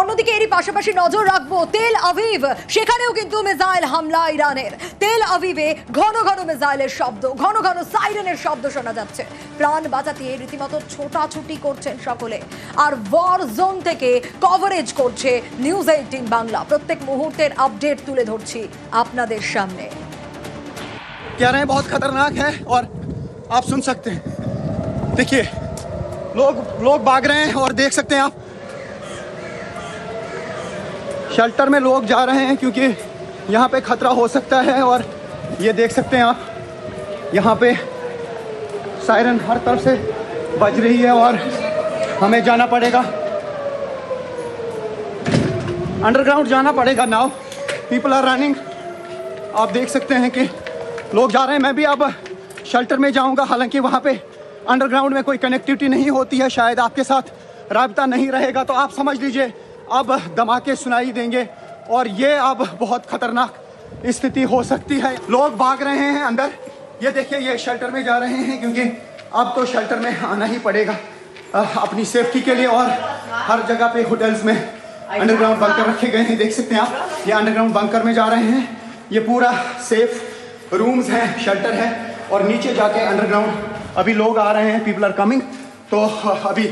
অন্যদিকে এরই পাশাপাশি নজর রাখবো তেল আভিভ, সেখানেও কিন্তু মিসাইল হামলা ইরানের। তেল আভিভে ঘন ঘন মিসাইলের শব্দ, ঘন ঘন সাইরেনের শব্দ শোনা যাচ্ছে। প্রাণ বাঁচাতে রীতিমতো ছোটাছুটি করছেন সকলে। আর ওয়ার জোন থেকে কভারেজ করছে নিউজ 18 বাংলা। প্রত্যেক মুহূর্তের আপডেট তুলে ধরছি আপনাদের সামনে। कह रहे हैं बहुत खतरनाक है और आप सुन सकते हैं। देखिए लोग भाग रहे हैं और देख सकते हैं आप शेल्टर में लोग जा रहे हैं क्योंकि यहाँ पे खतरा हो सकता है। और ये देख सकते हैं आप यहाँ पे सायरन हर तरफ से बज रही है और हमें जाना पड़ेगा, अंडरग्राउंड जाना पड़ेगा। नाउ पीपल आर रनिंग, आप देख सकते हैं कि लोग जा रहे हैं। मैं भी अब शेल्टर में जाऊंगा, हालांकि वहाँ पे अंडरग्राउंड में कोई कनेक्टिविटी नहीं होती है, शायद आपके साथ राब्ता नहीं रहेगा। तो आप समझ लीजिए अब धमाके सुनाई देंगे और ये अब बहुत खतरनाक स्थिति हो सकती है। लोग भाग रहे हैं अंदर, ये देखिए ये शेल्टर में जा रहे हैं क्योंकि अब तो शेल्टर में आना ही पड़ेगा अपनी सेफ्टी के लिए। और हर जगह पे होटल्स में अंडरग्राउंड बंकर रखे गए हैं, देख सकते हैं आप। ये अंडरग्राउंड बंकर में जा रहे हैं, ये पूरा सेफ रूम्स हैं, शेल्टर है। और नीचे जाके अंडरग्राउंड अभी लोग आ रहे हैं, पीपल आर कमिंग। तो अभी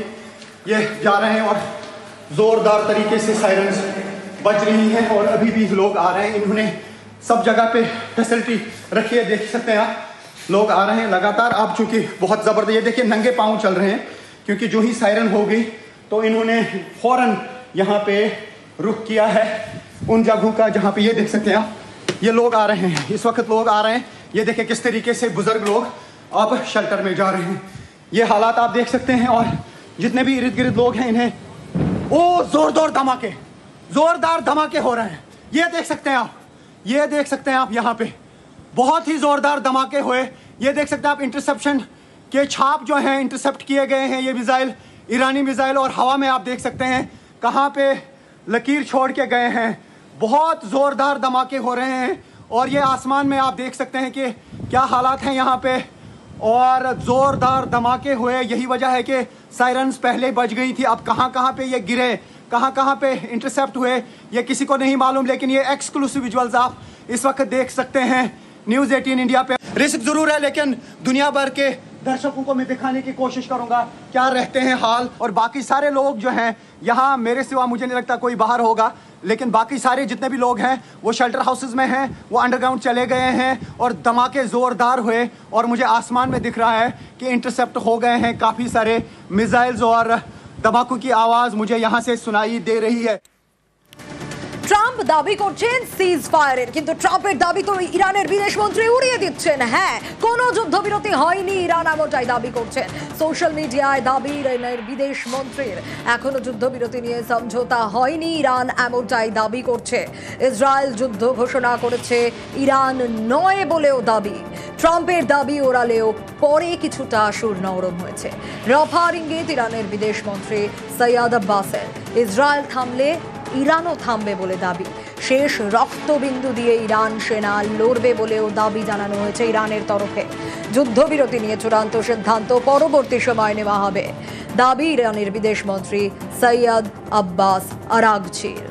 ये जा रहे हैं और ज़ोरदार तरीके से सायरन्स बज रही हैं और अभी भी लोग आ रहे हैं। इन्होंने सब जगह पे फैसिलिटी रखी है, देख सकते हैं आप। लोग आ रहे हैं लगातार। अब चूँकि बहुत ज़बरदस्त, ये देखिए नंगे पाँव चल रहे हैं क्योंकि जो ही सायरन हो गई तो इन्होंने फ़ौरन यहाँ पे रुख किया है उन जगहों का जहाँ पे ये देख सकते हैं आप। ये लोग आ रहे हैं, इस वक्त लोग आ रहे हैं। ये देखिए किस तरीके से बुजुर्ग लोग अब शेल्टर में जा रहे हैं, ये हालात आप देख सकते हैं। और जितने भी इर्द गिर्द लोग हैं इन्हें जोरदार धमाके हो रहे हैं, ये देख सकते हैं आप। ये देख सकते हैं आप यहाँ पे बहुत ही जोरदार धमाके हुए। ये देख सकते हैं आप इंटरसेप्शन के छाप जो हैं इंटरसेप्ट किए गए हैं, ये मिसाइल ईरानी मिसाइल। और हवा में आप देख सकते हैं कहाँ पे लकीर छोड़ के गए हैं। बहुत ज़ोरदार धमाके हो रहे हैं और ये आसमान में आप देख सकते हैं कि क्या हालात हैं यहाँ पे। और ज़ोरदार धमाके हुए, यही वजह है कि सायरन्स पहले बज गई थी। अब कहाँ कहाँ पे ये गिरे, कहाँ कहाँ पे इंटरसेप्ट हुए, ये किसी को नहीं मालूम। लेकिन ये एक्सक्लूसिव विजुअल्स आप इस वक्त देख सकते हैं न्यूज़ 18 इंडिया पे। रिस्क ज़रूर है लेकिन दुनिया भर के दर्शकों को मैं दिखाने की कोशिश करूंगा क्या रहते हैं हाल। और बाकी सारे लोग जो हैं यहाँ, मेरे सिवा मुझे नहीं लगता कोई बाहर होगा, लेकिन बाकी सारे जितने भी लोग हैं वो शेल्टर हाउसेस में हैं, वो अंडरग्राउंड चले गए हैं। और धमाके ज़ोरदार हुए और मुझे आसमान में दिख रहा है कि इंटरसेप्ट हो गए हैं काफ़ी सारे मिसाइल्स और धमाकों की आवाज़ मुझे यहाँ से सुनाई दे रही है। ট্রাম্প দাবি করছেন সিজ ফায়ারের, কিন্তু ট্রাম্পের দাবি তো ইরানের বিদেশমন্ত্রী উড়িয়ে দিচ্ছেন। হ্যাঁ, কোনো যুদ্ধবিরতি হয়নি, ইরান এমনটাই দাবি করছেন। সোশ্যাল মিডিয়ায় দাবি ইরানের বিদেশমন্ত্রীর এখনো যুদ্ধবিরতি নিয়ে সমঝোতা হয়নি, ইরান এমনটাই দাবি করছে। ইসরায়েল যুদ্ধ ঘোষণা করেছে, ইরান নয় বলেও দাবি। ট্রাম্পের দাবি ওড়ালেও পরে কিছুটা সুর নরম হয়েছে। রফার ইঙ্গিত ইরানের বিদেশমন্ত্রী সৈয়দ আব্বাসের। ইসরায়েল থামলে ইরানও থামবে বলে দাবি। শেষ রক্তবিন্দু দিয়ে ইরান সেনা লড়বে বলেও দাবি জানানো হয়েছে ইরানের তরফে। যুদ্ধবিরতি নিয়ে চূড়ান্ত সিদ্ধান্ত পরবর্তী সময় নেওয়া হবে, দাবি ইরানের বিদেশমন্ত্রী সৈয়দ আব্বাস আরাগচির।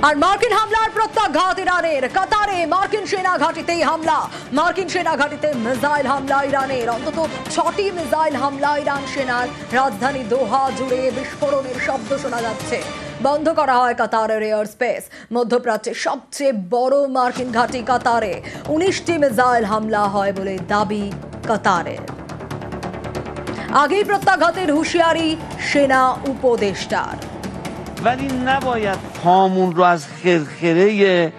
আর মার্কিন হামলার প্রত্যাঘাত ইরানের। কাতারে মার্কিন সেনা ঘাঁটিতেই হামলা, মার্কিন সেনা ঘাঁটিতে মিসাইল হামলা ইরানের। অন্তত 6টি মিসাইল হামলা ইরান সেনার। রাজধানী দোহা জুড়ে বিস্ফোরণের শব্দ শোনা যাচ্ছে। বন্ধ করা হয় কাতারের এয়ার স্পেস। মধ্যপ্রাচ্যের সবচেয়ে বড় মার্কিন ঘাঁটি কাতারে 19টি মিসাইল হামলা হয় বলে দাবি কাতারের। আগেই প্রত্যাঘাতের হুঁশিয়ারি সেনা উপদেষ্টার। ولی نباید پامون رو از خرخره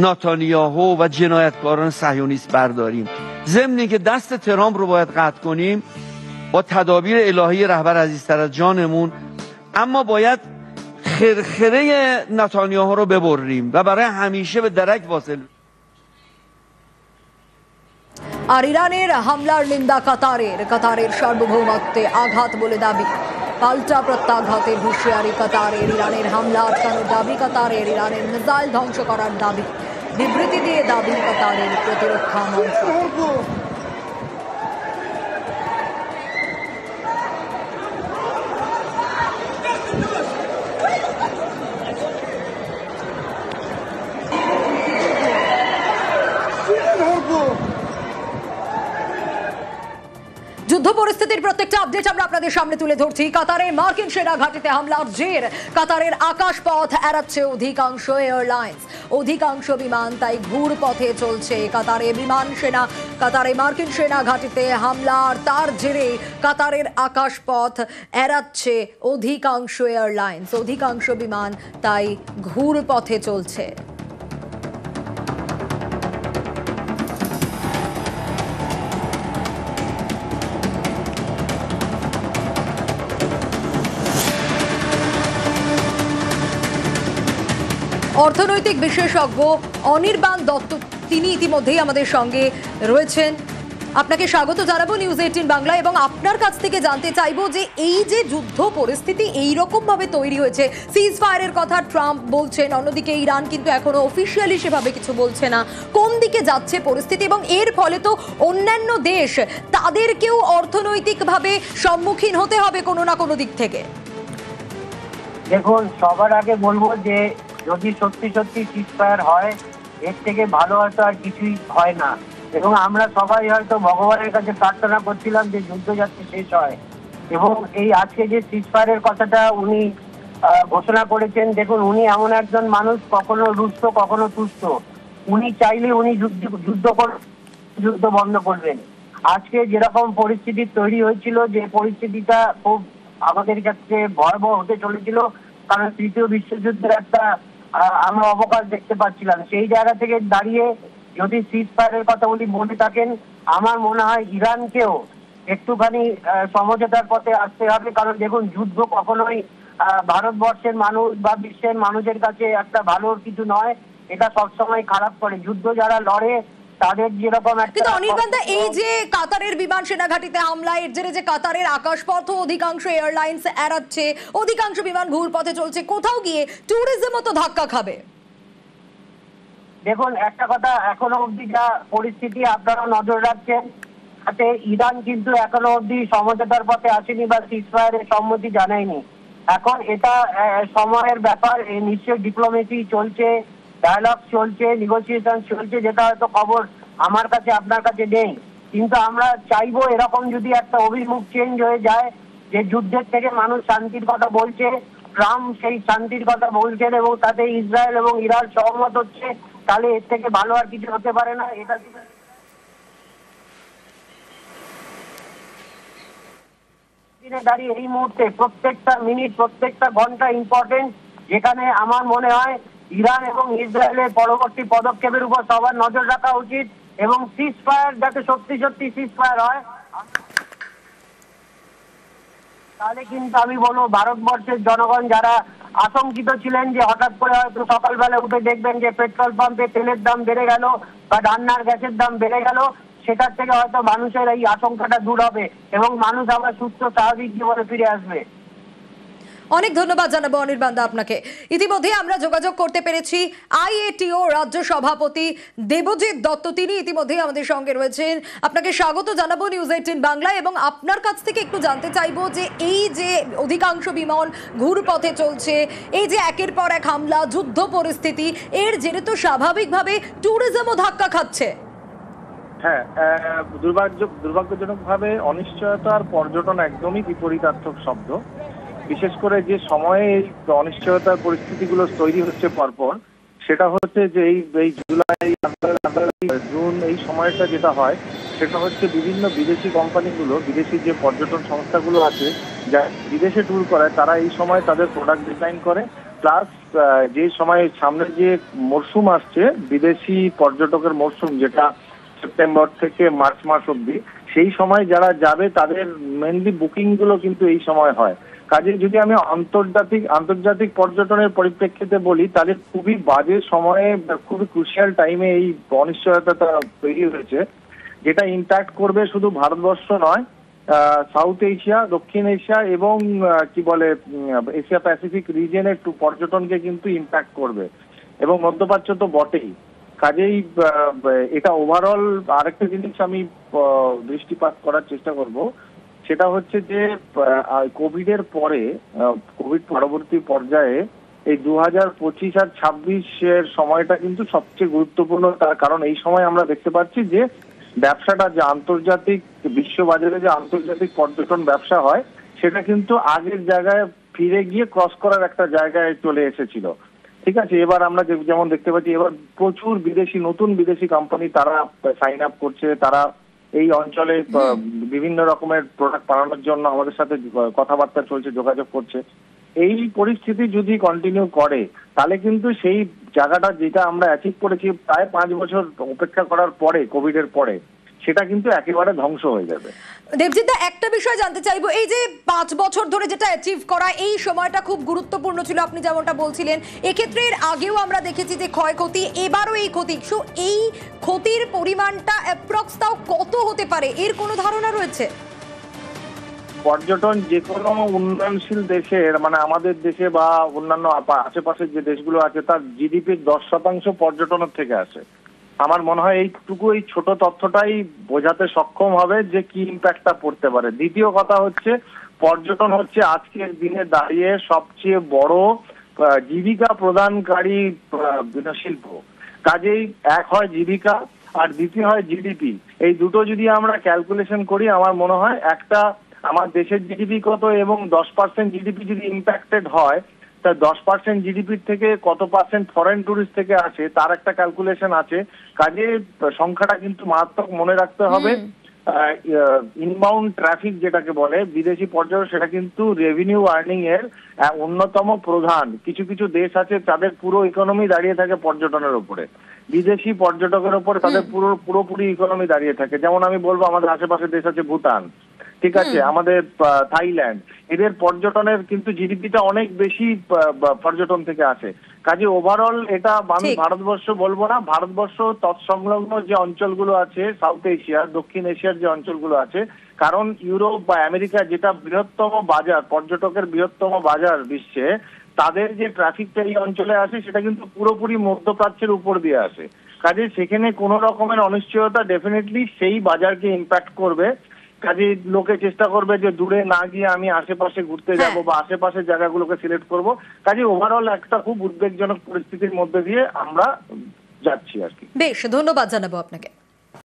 نتانیاهو و جنایتکاران صهیونیست برداریم. ضمن که دست ترامپ رو باید قطع کنیم با تدابیر الهی رهبر عزیزتر از جانمون، اما باید خرخره نتانیاهو رو ببریم و برای همیشه به درک واصل. আর ইরানের হামলার নিন্দা কাতারের। কাতারের সার্বভৌমত্বে আঘাত বলে দাবি। পাল্টা প্রত্যাঘাতের হুঁশিয়ারি কাতারের। ইরানের হামলা আটকানোর দাবি কাতারের। ইরানের মিসাইল ধ্বংস করার দাবি। বিবৃতি দিয়ে দাবি কাতারের প্রতিরক্ষা মন্ত্রী। যুদ্ধ পরিস্থিতির প্রত্যেকটা আপডেট আমরা আপনাদের সামনে তুলে ধরছি। কাতারে মার্কিন সেনা ঘাঁটিতে হামলার জের কাতারের আকাশপথ এড়াচ্ছে অধিকাংশ এয়ারলাইন্স। অধিকাংশ বিমান তাই ঘুর পথে চলছে। কাতারে মার্কিন সেনা ঘাঁটিতে হামলার তার জেরে কাতারের আকাশপথ এড়াচ্ছে অধিকাংশ এয়ারলাইন্স। অধিকাংশ বিমান তাই ঘুর পথে চলছে। অর্থনৈতিক বিশেষজ্ঞ অনির্বাণ দত্ত তিনি ইতিমধ্যেই আমাদের সঙ্গে রয়েছেন। আপনাকে স্বাগত জানাবো নিউজ 18 বাংলা এবং আপনার কাছ থেকে জানতে চাইবো যে এই যে যুদ্ধ পরিস্থিতি এই রকম ভাবে তৈরি হয়েছে, সিজ ফায়ারের কথা ট্রাম্প বলছেন, অন্যদিকে ইরান কিন্তু এখনো অফিসিয়ালি সেভাবে কিছু বলছে না। কোন দিকে যাচ্ছে পরিস্থিতি এবং এর ফলে তো অন্যান্য দেশ তাদেরকেও অর্থনৈতিকভাবে সম্মুখীন হতে হবে কোনো না কোনো দিক থেকে। দেখুন, সবার আগে বলবো যে যদি সত্যি সত্যি সিজফায়ার হয় এর থেকে ভালো হয়তো আর কিছুই হয় না, এবং আমরা সবাই হয়তো ভগবানের কাছে প্রার্থনা করছিলাম যে যুদ্ধ যাতে শেষ হয়। এবং এই আজকে যে সিজফায়ারের কথাটা উনি ঘোষণা করেছেন, দেখুন উনি এমন একজন মানুষ, কখনো রুষ্ট কখনো তুষ্ট। উনি চাইলে উনি যুদ্ধ বন্ধ করবেন। আজকে যেরকম পরিস্থিতি তৈরি হয়েছিল, যে পরিস্থিতিটা খুব আমাদের কাছে ভয়াবহ হতে চলেছিল, কারণ তৃতীয় বিশ্বযুদ্ধের একটা আমরা অবকাশ দেখতে পাচ্ছিলাম। সেই জায়গা থেকে দাঁড়িয়ে যদি সিজফায়ারের কথা উনি বলে থাকেন, আমার মনে হয় ইরানকেও একটুখানি সমঝোতার পথে আসতে হবে। কারণ দেখুন, যুদ্ধ কখনোই ভারতবর্ষের মানুষ বা বিশ্বের মানুষের কাছে একটা ভালো কিছু নয়, এটা সবসময় খারাপ করে। যুদ্ধ যারা লড়ে তাদের যেরকম কিন্তু অনির্বাণদা, এই যে কাতারের বিমান সেনা ঘাঁটিতে হামলা, এর জেরে যে কাতারের আকাশপথ অধিকাংশ এয়ারলাইন্স এড়াচ্ছে, অধিকাংশ বিমান ঘুর পথে চলছে, কোথাও গিয়ে ট্যুরিজমও তো ধাক্কা খাবে। দেখুন, একটা কথা, এখনো অবধি যা পরিস্থিতি আপনারা নজর রাখছেন, তাতে ইরান কিন্তু এখনো অবধি সমঝোতার পথে আসেনি বা সিজফায়ারের সম্মতি জানায়নি। এখন এটা সময়ের ব্যাপার। নিশ্চয়ই ডিপ্লোমেসি চলছে, ডায়ালগ চলছে, নেগোসিয়েশন চলছে, যেটা হয়তো খবর আমার কাছে আপনার কাছে নেই। কিন্তু আমরা চাইবো এরকম যদি একটা অভিমুখ চেঞ্জ হয়ে যায়, যে যুদ্ধের থেকে মানুষ শান্তির কথা বলছে, ট্রাম্প সেই শান্তির কথা বলছেন এবং তাতে ইসরায়েল এবং ইরান সহমত হচ্ছে, তাহলে এর থেকে ভালো আর কিছু হতে পারে না। এটা দাঁড়িয়ে এই মুহূর্তে প্রত্যেকটা মিনিট, প্রত্যেকটা ঘন্টা ইম্পর্টেন্ট, যেখানে আমার মনে হয় ইরান এবং ইসরায়েলের পরবর্তী পদক্ষেপের উপর সবার নজর রাখা উচিত এবং সিজফায়ার যাতে সত্যি সত্যি সিজফায়ার হয়। তাহলে কিন্তু আমি বলবো ভারতবর্ষের জনগণ যারা আশঙ্কিত ছিলেন যে হঠাৎ করে হয়তো সকালবেলা উঠে দেখবেন যে পেট্রোল পাম্পে তেলের দাম বেড়ে গেল বা রান্নার গ্যাসের দাম বেড়ে গেল, সেটার থেকে হয়তো মানুষের এই আশঙ্কাটা দূর হবে এবং মানুষ আবার সুস্থ স্বাভাবিক জীবনে ফিরে আসবে। অনেক ধন্যবাদ জানাবো অনির্বাণদা আপনাকে। ইতিমধ্যে আমরা যোগাযোগ করতে পেরেছি আইএটিও রাজ্য সভাপতি দেবজিৎ দত্ত, তিনি ইতিমধ্যেই আমাদের সঙ্গে রয়েছেন। আপনাকে স্বাগত জানাবো নিউজ 18 বাংলা এবং আপনার কাছ থেকে একটু জানতে চাইবো যে এই যে অধিকাংশ বিমান ঘুর পথে চলছে, এই যে একের পর এক হামলা, যুদ্ধ পরিস্থিতি, এর জেরে তো স্বাভাবিকভাবে ট্যুরিজমও ধাক্কা খাচ্ছে। হ্যাঁ, দুর্ভাগ্যজনকভাবে অনিশ্চয়তা আর পর্যটন একদমই বিপরীতার্থক শব্দ। বিশেষ করে যে সময়ে এই অনিশ্চয়তার পরিস্থিতিগুলো তৈরি হচ্ছে পরপর, সেটা হচ্ছে যে এই জুলাই, জুন, এই সময়টা যেটা হয় সেটা হচ্ছে বিভিন্ন বিদেশি কোম্পানিগুলো, বিদেশি যে পর্যটন সংস্থাগুলো আছে যা বিদেশে ট্যুর করায়, তারা এই সময় তাদের প্রোডাক্ট ডিজাইন করে। প্লাস যে সময় সামনে যে মরশুম আসছে, বিদেশি পর্যটকের মরশুম, যেটা সেপ্টেম্বর থেকে মার্চ মাস অব্দি, সেই সময় যারা যাবে তাদের মেনলি বুকিং গুলো কিন্তু এই সময় হয়। কাজে যদি আমি আন্তর্জাতিক পর্যটনের পরিপ্রেক্ষিতে বলি, তাহলে খুবই বাজে সময়ে, খুবই ক্রুশিয়াল টাইমে এই অনিশ্চয়তাটা তৈরি হয়েছে, যেটা ইম্প্যাক্ট করবে শুধু ভারতবর্ষ নয়, সাউথ এশিয়া, দক্ষিণ এশিয়া এবং এশিয়া প্যাসিফিক রিজিয়নের পর্যটনকে কিন্তু ইম্প্যাক্ট করবে এবং মধ্যপ্রাচ্য তো বটেই। কাজেই এটা ওভারঅল আরেকটা জিনিস আমি দৃষ্টিপাত করার চেষ্টা করব, সেটা হচ্ছে যে কোভিড এর পরে, কোভিড পরবর্তী পর্যায়ে এই 2025 আর 26 সময়টা কিন্তু সবচেয়ে গুরুত্বপূর্ণ। তার কারণ এই সময় আমরা দেখতে পাচ্ছি যে ব্যবসাটা যে আন্তর্জাতিক বিশ্ববাজারে যে আন্তর্জাতিক পর্যটন ব্যবসা হয় সেটা কিন্তু আগের জায়গায় ফিরে গিয়ে ক্রস করার একটা জায়গায় চলে এসেছিল। ঠিক আছে, এবার আমরা যেমন দেখতে পাচ্ছি এবার প্রচুর নতুন বিদেশি কোম্পানি তারা সাইন আপ করছে, তারা এই অঞ্চলে বিভিন্ন রকমের প্রোডাক্ট বানানোর জন্য আমাদের সাথে কথাবার্তা চলছে, যোগাযোগ করছে। এই পরিস্থিতি যদি কন্টিনিউ করে তাহলে কিন্তু সেই জায়গাটা যেটা আমরা অ্যাচিভ করেছি প্রায় 5 বছর অপেক্ষা করার পরে, কোভিড এর পরে, সেটা কিন্তু একেবারে ধ্বংস হয়ে যাবে। দেবজিৎ, একটা বিষয় জানতে চাইবো, এই যে 5 বছর ধরে যেটা অ্যাচিভ করা, এই সময়টা খুব গুরুত্বপূর্ণ ছিল আপনি যেমনটা বলছিলেন। এক্ষেত্রে এর আগেও আমরা দেখেছি যে ক্ষয়ক্ষতি, এবারও এই ক্ষতি, এই ক্ষতির পরিমাণটা অ্যাপ্রক্স তাও কত হতে পারে, এর কোনো ধারণা রয়েছে? পর্যটন যে কোনো উন্নয়নশীল দেশের, মানে আমাদের দেশে বা অন্যান্য আশেপাশের যে দেশগুলো আছে, তার জিডিপির 10% পর্যটনের থেকে আসে। আমার মনে হয় এই ছোট তথ্যটাই বোঝাতে সক্ষম হবে যে কি ইম্প্যাক্টটা পড়তে পারে। দ্বিতীয় কথা হচ্ছে, পর্যটন হচ্ছে আজকের দিনে দাঁড়িয়ে সবচেয়ে বড় জীবিকা প্রদানকারী শিল্প। কাজেই এক হয় জীবিকা আর দ্বিতীয় হয় জিডিপি। এই দুটো যদি আমরা ক্যালকুলেশন করি, আমার মনে হয় একটা আমার দেশের জিডিপি কত এবং 10% জিডিপি যদি ইম্প্যাক্টেড হয়, তা 10% জিডিপির থেকে কত পার্সেন্ট ফরেন ট্যুরিস্ট থেকে আসে তার একটা ক্যালকুলেশন আছে। কাজে সংখ্যাটা কিন্তু মারাত্মক মনে রাখতে হবে। ইনবাউন্ড ট্রাফিক যেটাকে বলে বিদেশি পর্যটন, সেটা কিন্তু রেভিনিউ আর্নিং এর অন্যতম প্রধান। কিছু কিছু দেশ আছে তাদের পুরো ইকোনমি দাঁড়িয়ে থাকে পর্যটনের উপরে, বিদেশি পর্যটকের উপরে তাদের পুরোপুরি ইকোনমি দাঁড়িয়ে থাকে। যেমন আমি বলবো আমাদের আশেপাশে দেশ আছে ভুটান, ঠিক আছে, আমাদের থাইল্যান্ড, এদের পর্যটনের কিন্তু জিডিপিটা অনেক বেশি পর্যটন থেকে আসে। কাজে ওভারঅল এটা আমি ভারতবর্ষ বলবো না, ভারতবর্ষ তৎসংলগ্ন যে অঞ্চলগুলো আছে, সাউথ এশিয়া, দক্ষিণ এশিয়ার যে অঞ্চলগুলো আছে, কারণ ইউরোপ বা আমেরিকা যেটা বৃহত্তম বাজার, পর্যটকের বৃহত্তম বাজার বিশ্বে, তাদের যে ট্রাফিকটা এই অঞ্চলে আসে সেটা কিন্তু পুরোপুরি মধ্যপ্রাচ্যের উপর দিয়ে আসে। কাজে সেখানে কোনো রকমের অনিশ্চয়তা ডেফিনেটলি সেই বাজারকে ইম্প্যাক্ট করবে। কাজে লোকে চেষ্টা করবে যে দূরে না গিয়ে আমি আশেপাশে ঘুরতে যাব বা আশেপাশের জায়গাগুলোকে সিলেক্ট করব। কাজে ওভারঅল একটা খুব উদ্বেগজনক পরিস্থিতির মধ্যে দিয়ে আমরা যাচ্ছি আর কি। বেশ, ধন্যবাদ জানাবো আপনাকে।